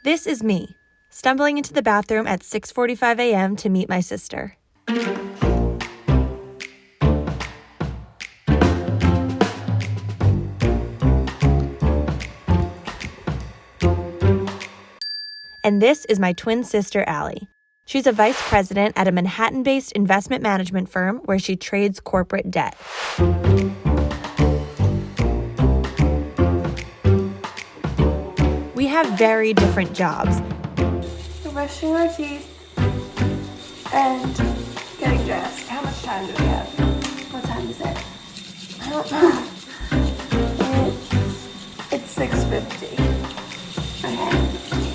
This is me, stumbling into the bathroom at 6:45 a.m. to meet my sister. And this is my twin sister, Allie. She's a vice president at a Manhattan-based investment management firm where she trades corporate debt. We have very different jobs. We're brushing our teeth and getting dressed. How much time do we have? What time is it? I don't know. It's 6:50. Okay.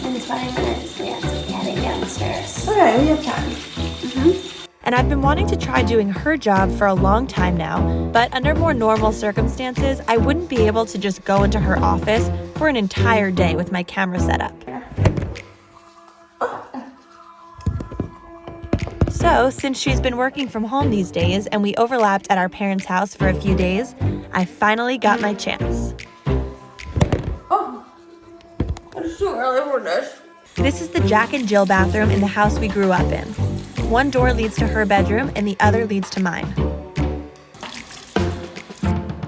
In 20 minutes, we have to be heading downstairs. Okay, we have time. And I've been wanting to try doing her job for a long time now, but under more normal circumstances, I wouldn't be able to just go into her office for an entire day with my camera set up. So, since she's been working from home these days and we overlapped at our parents' house for a few days, I finally got my chance. Oh, it's too early for this. This is the Jack and Jill bathroom in the house we grew up in. One door leads to her bedroom and the other leads to mine.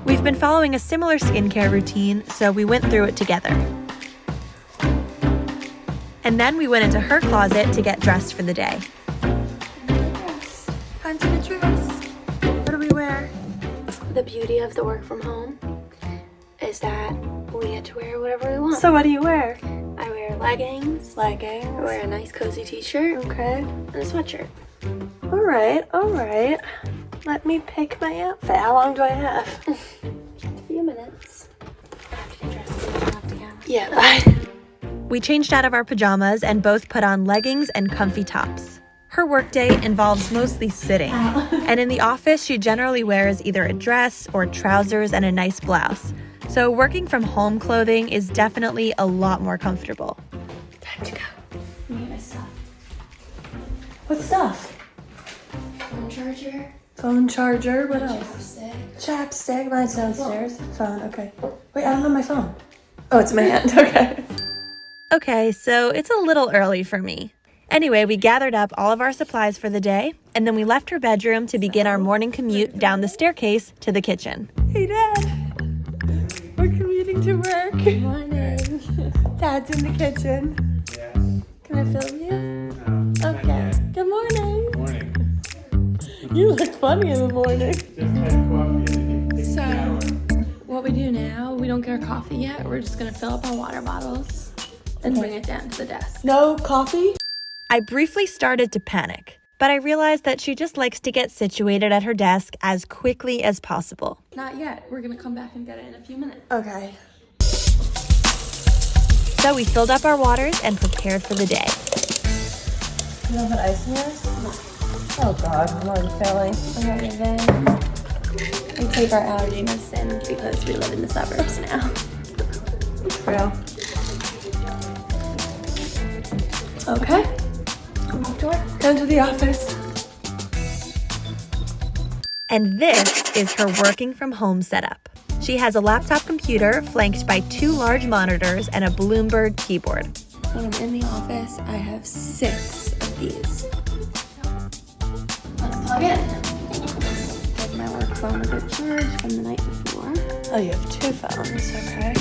We've been following a similar skincare routine, so we went through it together. And then we went into her closet to get dressed for the day. Time to get dressed. What do we wear? The beauty of the work from home is that we get to wear whatever we want. So what do you wear? I wear leggings. I wear a nice cozy t-shirt. Okay. And a sweatshirt. All right. Let me pick my outfit. How long do I have? Just a few minutes. I have to get dressed and get off the camera. Yeah, bye. We changed out of our pajamas and both put on leggings and comfy tops. Her workday involves mostly sitting, and in the office she generally wears either a dress or trousers and a nice blouse. So working from home clothing is definitely a lot more comfortable. Time to go. Let me get my stuff. What stuff? Phone charger. Phone charger. What else? Chapstick. Chapstick. Mine's downstairs. Phone. Okay. Wait, I don't have my phone. Oh, it's in my hand. Okay. Okay, so it's a little early for me. Anyway, we gathered up all of our supplies for the day, and then we left her bedroom to begin our morning commute down the staircase to the kitchen. Hey, Dad. We're commuting to work. Good morning. Dad's in the kitchen. Yes. Can I film you? No. Okay. Good morning. Morning. You look funny in the morning. Just had coffee and take a So, shower. what we do now, we don't get our coffee yet. We're just gonna fill up our water bottles and bring it down to the desk. No coffee? I briefly started to panic, but I realized that she just likes to get situated at her desk as quickly as possible. Not yet. We're gonna come back and get it in a few minutes. Okay. So we filled up our waters and prepared for the day. You don't put ice in yours? No. Oh God, I'm already failing. Okay, then we take our allergy medicine because we live in the suburbs now. Real. Okay. Go to the office. And this is her working from home setup. She has a laptop computer flanked by 2 large monitors and a Bloomberg keyboard. When I'm in the office, I have 6 of these. Let's plug in. Take my work phone a good charge from the night before. Oh, you have 2 phones. Okay.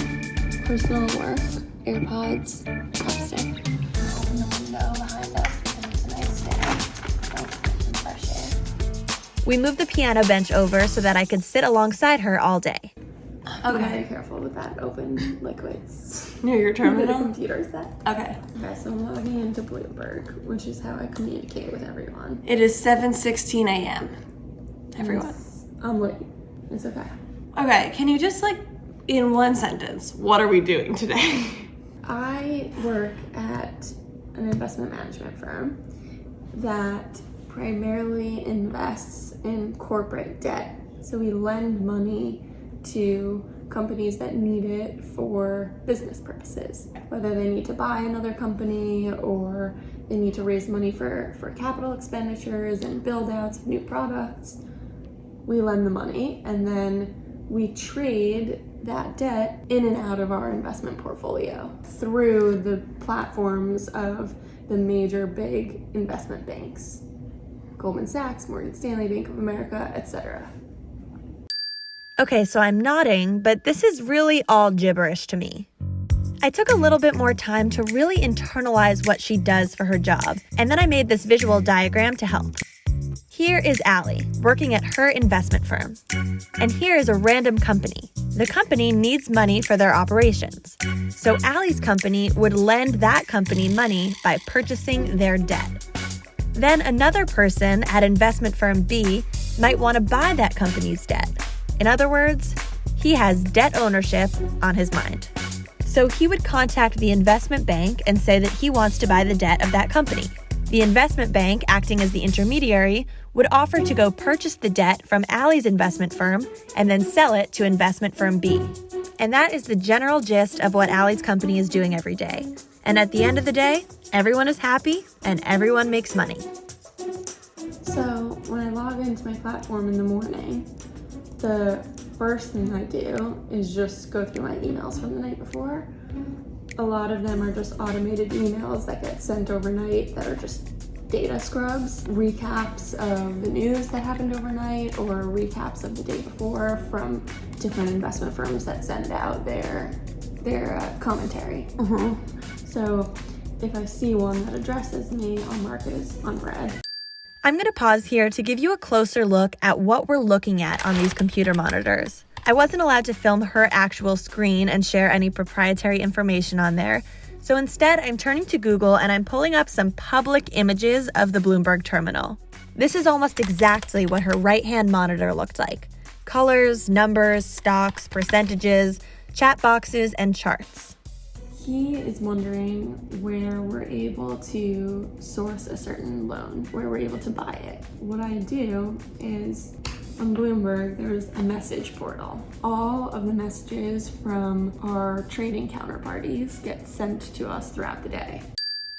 Personal work, AirPods, chopstick. Open the window behind us because it's a nice day. Let's get some fresh air. We moved the piano bench over so that I could sit alongside her all day. Okay. Be careful with that open liquids. Near your The terminal? computer set. Okay. Okay, so I'm logging into Bloomberg, which is how I communicate with everyone. It is 7:16 a.m. Everyone. I'm late. It's okay. Okay, can you just in one sentence, what are we doing today? I work at an investment management firm that primarily invests in corporate debt. So we lend money to companies that need it for business purposes, whether they need to buy another company or they need to raise money for capital expenditures and build outs of new products. We lend the money and then we trade that debt in and out of our investment portfolio through the platforms of the major big investment banks. Goldman Sachs, Morgan Stanley, Bank of America, etc. Okay, so I'm nodding, but this is really all gibberish to me. I took a little bit more time to really internalize what she does for her job, and then I made this visual diagram to help. Here is Allie, working at her investment firm. And here is a random company. The company needs money for their operations. So Allie's company would lend that company money by purchasing their debt. Then another person at investment firm B might want to buy that company's debt. In other words, he has debt ownership on his mind. So he would contact the investment bank and say that he wants to buy the debt of that company. The investment bank, acting as the intermediary, would offer to go purchase the debt from Allie's investment firm and then sell it to investment firm B. And that is the general gist of what Allie's company is doing every day. And at the end of the day, everyone is happy and everyone makes money. So when I log into my platform in the morning, the first thing I do is just go through my emails from the night before. A lot of them are just automated emails that get sent overnight that are just data scrubs, recaps of the news that happened overnight or recaps of the day before from different investment firms that send out their commentary. So if I see one that addresses me, I'll mark it as unread. I'm going to pause here to give you a closer look at what we're looking at on these computer monitors. I wasn't allowed to film her actual screen and share any proprietary information on there, so instead I'm turning to Google and I'm pulling up some public images of the Bloomberg terminal. This is almost exactly what her right-hand monitor looked like. Colors, numbers, stocks, percentages, chat boxes, and charts. He is wondering where we're able to source a certain loan, where we're able to buy it. What I do is, on Bloomberg, there's a message portal. All of the messages from our trading counterparties get sent to us throughout the day.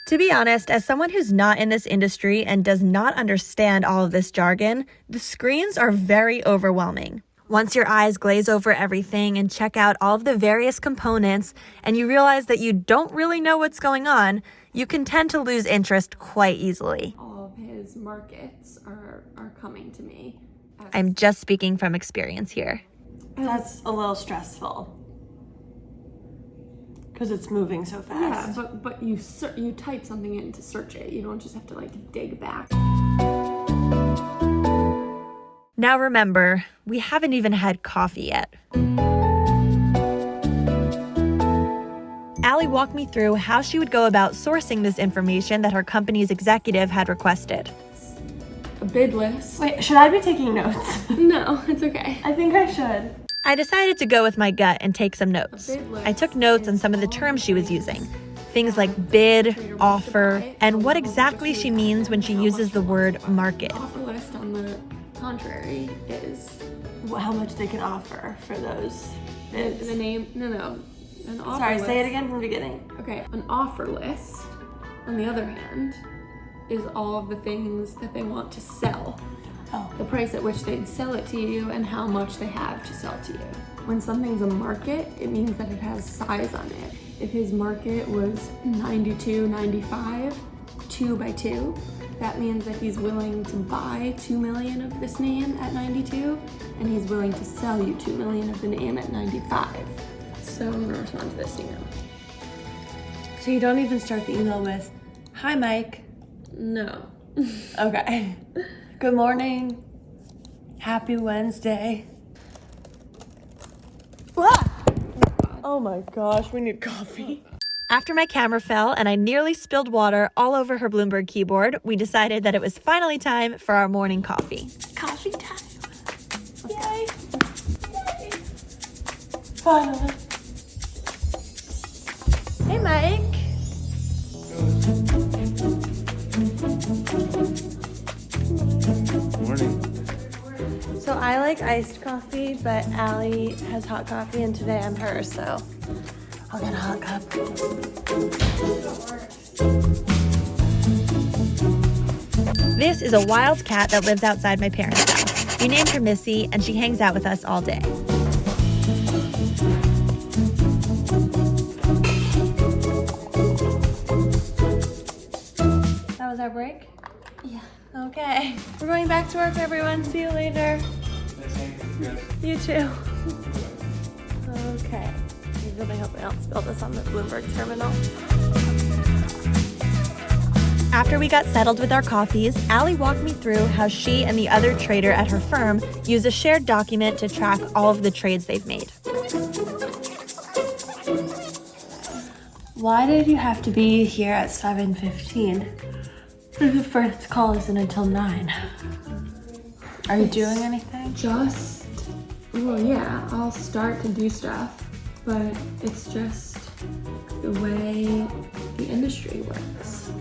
To be honest, as someone who's not in this industry and does not understand all of this jargon, the screens are very overwhelming. Once your eyes glaze over everything and check out all of the various components and you realize that you don't really know what's going on, you can tend to lose interest quite easily. All of his markets are coming to me. I'm just speaking from experience here. That's a little stressful because it's moving so fast. Yeah, but you type something in to search it. You don't just have to dig back. Now remember, we haven't even had coffee yet. Allie walked me through how she would go about sourcing this information that her company's executive had requested. A bid list. Wait, should I be taking notes? No, it's okay. I think I should. I decided to go with my gut and take some notes. I took notes on some of the terms she was using. Things like bid, offer, and what exactly she means when she uses the word market. Offer list, on the contrary, is How much they can offer for those bids. the name. No. An offer Sorry, list. say it again from the beginning. Okay, an offer list, on the other hand, is all of the things that they want to sell. The price at which they'd sell it to you and how much they have to sell to you. When something's a market, it means that it has size on it. If his market was 92, 95, 2 by 2, that means that he's willing to buy 2 million of this name at 92, and he's willing to sell you 2 million of the name at 95. So I'm gonna respond to this email. So you don't even start the email with, "Hi, Mike." No. Okay. Good morning. Happy Wednesday. Ah! Oh my gosh, we need coffee. After my camera fell and I nearly spilled water all over her Bloomberg keyboard, we decided that it was finally time for our morning coffee. Coffee time. Yay. Yay. Finally. Hey, Mike. Morning. So I like iced coffee, but Allie has hot coffee, and today I'm her, so I'll get a hot cup. This is a wild cat that lives outside my parents' house. We named her Missy, and she hangs out with us all day. was our break? Yeah. Okay. We're going back to work, everyone. See you later. You too. Okay. I really hope I don't spill this on the Bloomberg terminal. After we got settled with our coffees, Allie walked me through how she and the other trader at her firm use a shared document to track all of the trades they've made. Why did you have to be here at 7:15? The first call isn't until 9. Are you doing anything? Well, yeah, I'll start to do stuff, but it's just the way the industry works.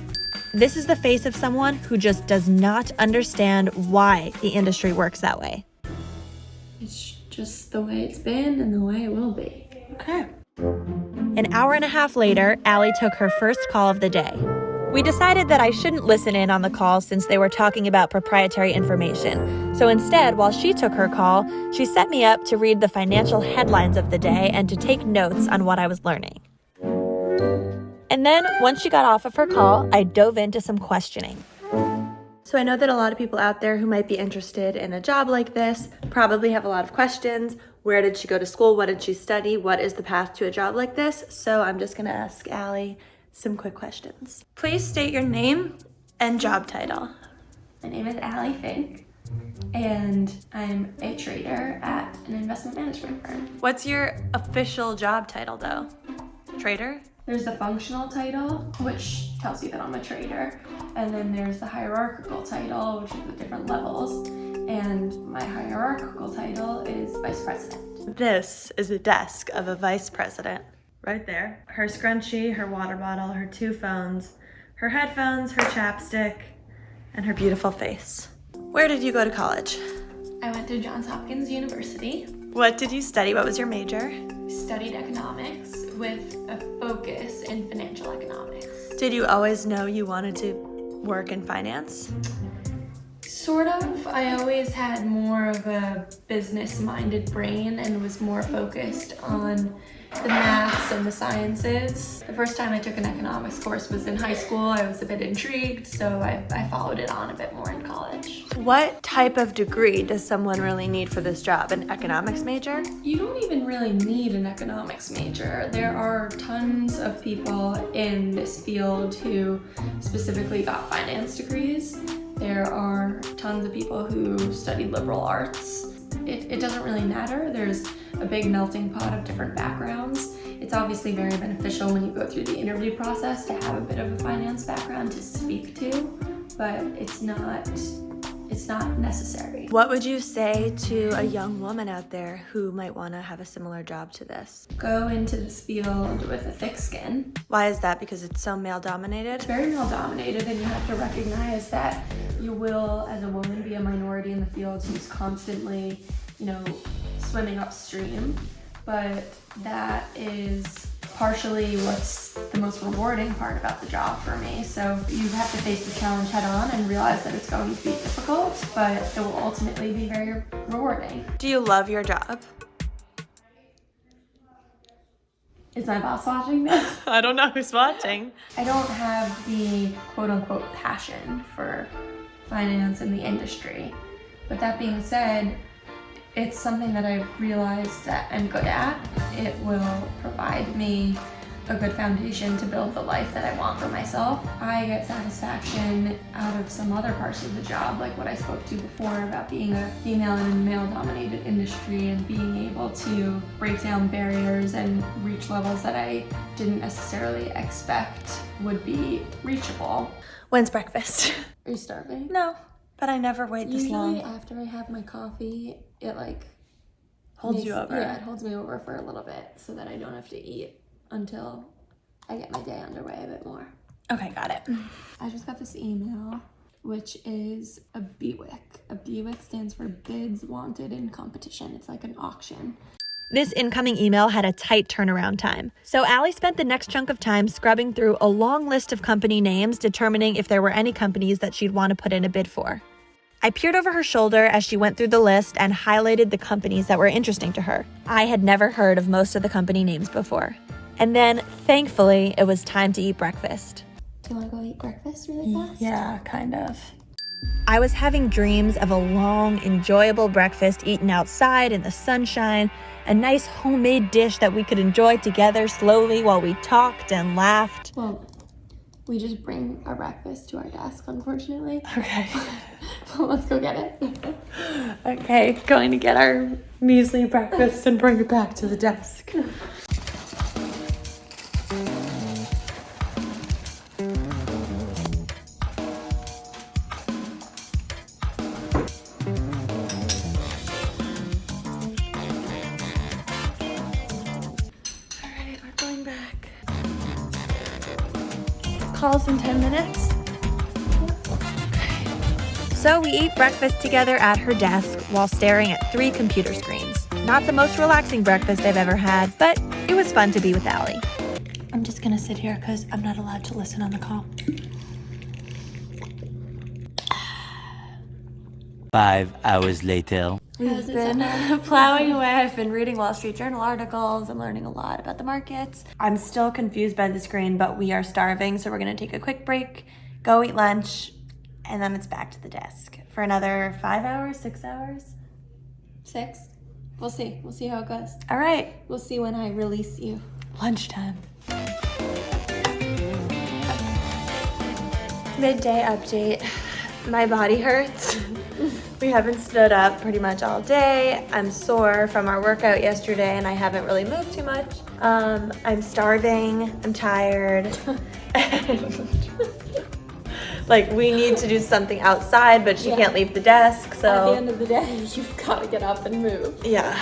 This is the face of someone who just does not understand why the industry works that way. It's just the way it's been and the way it will be. Okay. An hour and a half later, Allie took her first call of the day. We decided that I shouldn't listen in on the call since they were talking about proprietary information. So instead, while she took her call, she set me up to read the financial headlines of the day and to take notes on what I was learning. And then, once she got off of her call, I dove into some questioning. So I know that a lot of people out there who might be interested in a job like this probably have a lot of questions. Where did she go to school? What did she study? What is the path to a job like this? So I'm just gonna ask Allie some quick questions. Please state your name and job title. My name is Lucie Fink, and I'm a trader at an investment management firm. What's your official job title though? Trader? There's the functional title, which tells you that I'm a trader, and then there's the hierarchical title, which is the different levels, and my hierarchical title is vice president. This is the desk of a vice president. Right there. Her scrunchie, her water bottle, her 2 phones, her headphones, her chapstick, and her beautiful face. Where did you go to college? I went to Johns Hopkins University, What did you study? What was your major? studied economics with a focus in financial economics. Did you always know you wanted to work in finance? Sort of. I always had more of a business-minded brain and was more focused on the maths and the sciences. The first time I took an economics course was in high school. I was a bit intrigued, so I followed it on a bit more in college. What type of degree does someone really need for this job? An economics major? You don't even really need an economics major. There are tons of people in this field who specifically got finance degrees. There are tons of people who studied liberal arts. It doesn't really matter. There's a big melting pot of different backgrounds. It's obviously very beneficial when you go through the interview process to have a bit of a finance background to speak to, but it's not necessary. What would you say to a young woman out there who might want to have a similar job to this? Go into this field with a thick skin. Why is that? Because it's so male-dominated? It's very male-dominated, and you have to recognize that you will, as a woman, be a minority in the field who's constantly, swimming upstream. But that is partially what's the most rewarding part about the job for me. So you have to face the challenge head on and realize that it's going to be difficult, but it will ultimately be very rewarding. Do you love your job? Is my boss watching this? I don't know who's watching. I don't have the quote-unquote passion for finance in the industry. But that being said, it's something that I've realized that I'm good at. It will provide me a good foundation to build the life that I want for myself. I get satisfaction out of some other parts of the job, like what I spoke to before about being a female in a male-dominated industry and being able to break down barriers and reach levels that I didn't necessarily expect would be reachable. When's breakfast? Are you starving? No, but I never wait this long. Usually after I have my coffee, it Holds you over. Yeah, it holds me over for a little bit so that I don't have to eat until I get my day underway a bit more. Okay, got it. I just got this email, which is a BWIC. A BWIC stands for Bids Wanted in Competition. It's like an auction. This incoming email had a tight turnaround time. So Allie spent the next chunk of time scrubbing through a long list of company names, determining if there were any companies that she'd want to put in a bid for. I peered over her shoulder as she went through the list and highlighted the companies that were interesting to her. I had never heard of most of the company names before. And then, thankfully, it was time to eat breakfast. Do you want to go eat? eat breakfast really fast? Yeah, kind of. I was having dreams of a long, enjoyable breakfast eaten outside in the sunshine, a nice homemade dish that we could enjoy together slowly while we talked and laughed. Well, we just bring our breakfast to our desk, unfortunately. Okay. Well, let's go get it. Okay, going to get our muesli breakfast and bring it back to the desk. Alright, we're going back. Calls in 10 minutes. So we ate breakfast together at her desk while staring at 3 computer screens. Not the most relaxing breakfast I've ever had, but it was fun to be with Allie. I'm just gonna sit here because I'm not allowed to listen on the call. 5 hours later. We've been plowing away. I've been reading Wall Street Journal articles. I'm learning a lot about the markets. I'm still confused by the screen, but we are starving, so we're gonna take a quick break, go eat lunch, and then it's back to the desk for another 5 hours, 6 hours. 6. We'll see. We'll see how it goes. All right, We'll see when I release you. lunchtime. Midday update. My body hurts. We haven't stood up pretty much all day. I'm sore from our workout yesterday and I haven't really moved too much. I'm starving, I'm tired. Like, we need to do something outside, but she can't leave the desk, so. At the end of the day, you've got to get up and move. Yeah,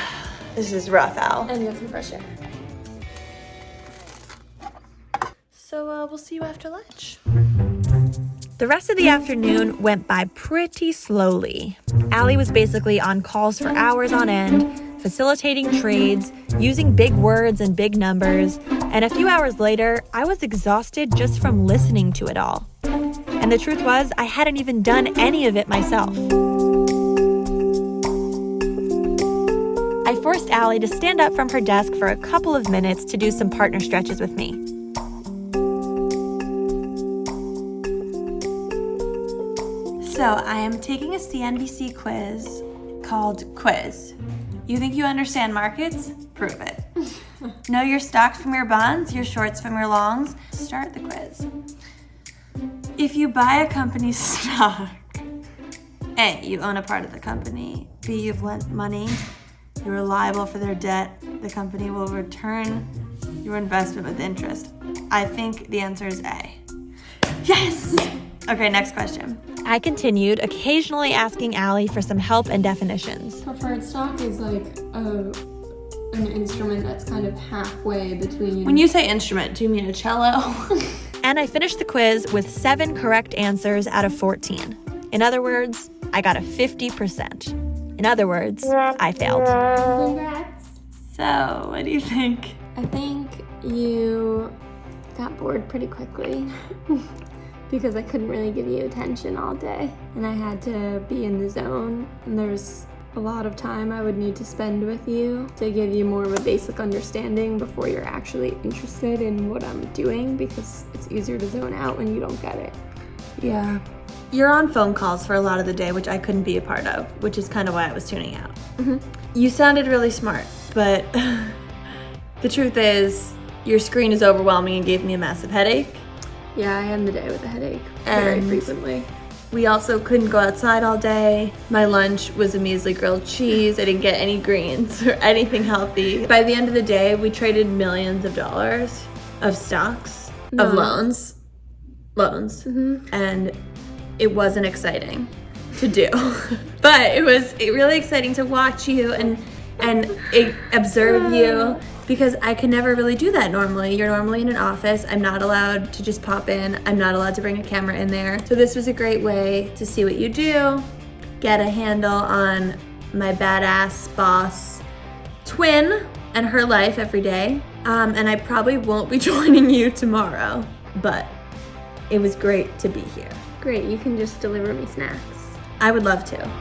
this is rough, Al. And get some fresh air. So we'll see you after lunch. The rest of the afternoon went by pretty slowly. Allie was basically on calls for hours on end, facilitating trades, using big words and big numbers, and a few hours later, I was exhausted just from listening to it all. And the truth was, I hadn't even done any of it myself. I forced Allie to stand up from her desk for a couple of minutes to do some partner stretches with me. So I am taking a CNBC quiz called Quiz. You think you understand markets? Prove it. Know your stocks from your bonds, your shorts from your longs? Start the quiz. If you buy a company's stock, A, you own a part of the company. B, you've lent money. You're liable for their debt. The company will return your investment with interest. I think the answer is A. Yes! Okay, next question. I continued, occasionally asking Allie for some help and definitions. Preferred stock is like an instrument that's kind of halfway between. When you say instrument, do you mean a cello? And I finished the quiz with 7 correct answers out of 14. In other words, I got a 50%. In other words, I failed. Congrats. So, what do you think? I think you got bored pretty quickly because I couldn't really give you attention all day and I had to be in the zone, and there's a lot of time I would need to spend with you to give you more of a basic understanding before you're actually interested in what I'm doing, because it's easier to zone out when you don't get it. Yeah. You're on phone calls for a lot of the day, which I couldn't be a part of, which is kind of why I was tuning out. You sounded really smart, but the truth is, your screen is overwhelming and gave me a massive headache. Yeah, I end the day with a headache very And frequently. We also couldn't go outside all day. My lunch was a muesli grilled cheese. I didn't get any greens or anything healthy. By the end of the day, we traded millions of dollars of stocks, of loans, and it wasn't exciting to do. But it was really exciting to watch you and observe you, because I could never really do that normally. You're normally in an office. I'm not allowed to just pop in. I'm not allowed to bring a camera in there. So this was a great way to see what you do, get a handle on my badass boss twin and her life every day. And I probably won't be joining you tomorrow, but it was great to be here. Great, you can just deliver me snacks. I would love to.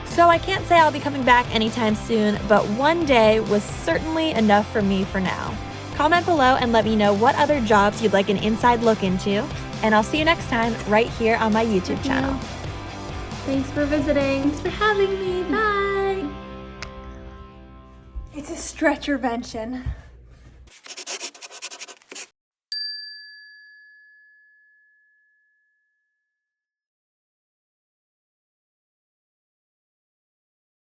So I can't say I'll be coming back anytime soon, but one day was certainly enough for me for now. Comment below and let me know what other jobs you'd like an inside look into. And I'll see you next time right here on my YouTube channel. Thanks for visiting. Thanks for having me. Bye. It's a stretchervention.